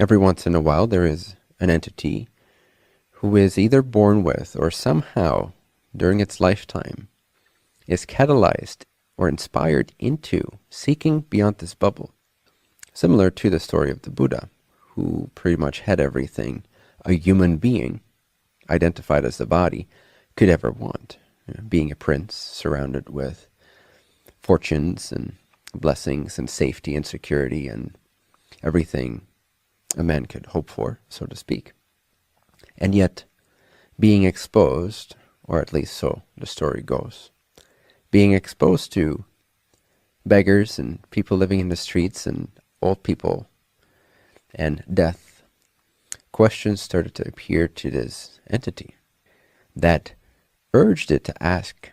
Every once in a while there is an entity who is either born with or somehow during its lifetime is catalyzed or inspired into seeking beyond this bubble. Similar to the story of the Buddha, who pretty much had everything a human being, identified as the body, could ever want. Being a prince, surrounded with fortunes and blessings and safety and security and everything a man could hope for, so to speak. And yet, being exposed, or at least so the story goes, being exposed to beggars and people living in the streets and old people and death, questions started to appear to this entity that urged it to ask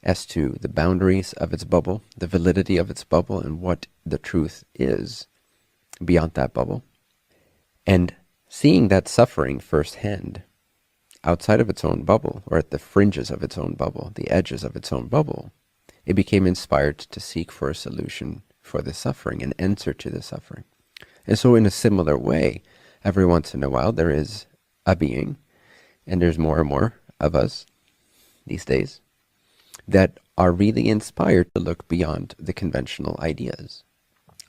as to the boundaries of its bubble, the validity of its bubble, and what the truth is beyond that bubble. And seeing that suffering firsthand, outside of its own bubble, or at the fringes of its own bubble, the edges of its own bubble, it became inspired to seek for a solution for the suffering, an answer to the suffering. And so in a similar way, every once in a while there is a being, and there's more and more of us these days, that are really inspired to look beyond the conventional ideas,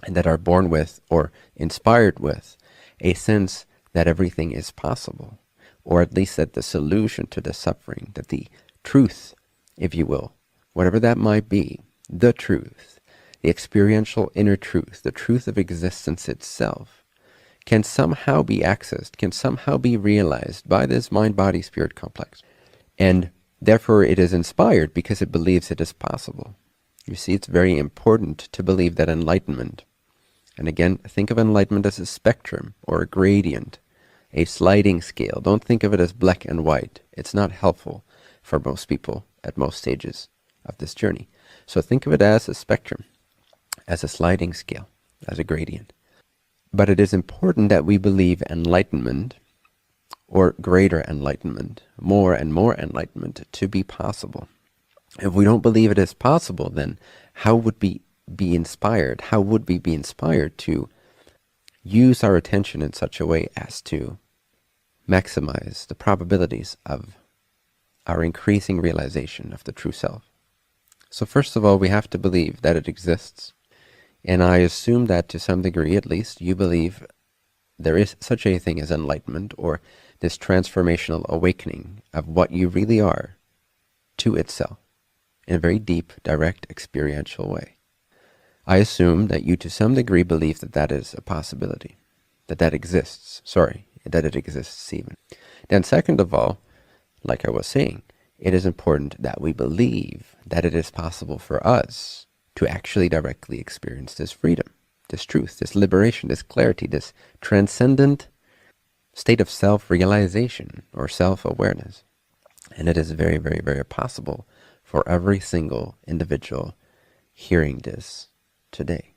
and that are born with or inspired with a sense that everything is possible, or at least that the solution to the suffering, that the truth, if you will, whatever that might be, the truth, the experiential inner truth, the truth of existence itself, can somehow be accessed, can somehow be realized by this mind-body-spirit complex. And therefore it is inspired because it believes it is possible. You see, it's very important to believe that enlightenment, and again, think of enlightenment as a spectrum or a gradient, a sliding scale. Don't think of it as black and white. It's not helpful for most people at most stages of this journey. So think of it as a spectrum, as a sliding scale, as a gradient. But it is important that we believe enlightenment, or greater enlightenment, more and more enlightenment, to be possible. If we don't believe it is possible, then how would we be inspired? How would we be inspired to use our attention in such a way as to maximize the probabilities of our increasing realization of the true self? So first of all, we have to believe that it exists. And I assume that to some degree, at least, you believe there is such a thing as enlightenment, or this transformational awakening of what you really are to itself in a very deep, direct, experiential way. I assume that you to some degree believe that that is a possibility, that that exists, that it exists even. Then second of all, like I was saying, it is important that we believe that it is possible for us to actually directly experience this freedom, this truth, this liberation, this clarity, this transcendent state of self-realization or self-awareness. And it is very, very, very possible for every single individual hearing this today.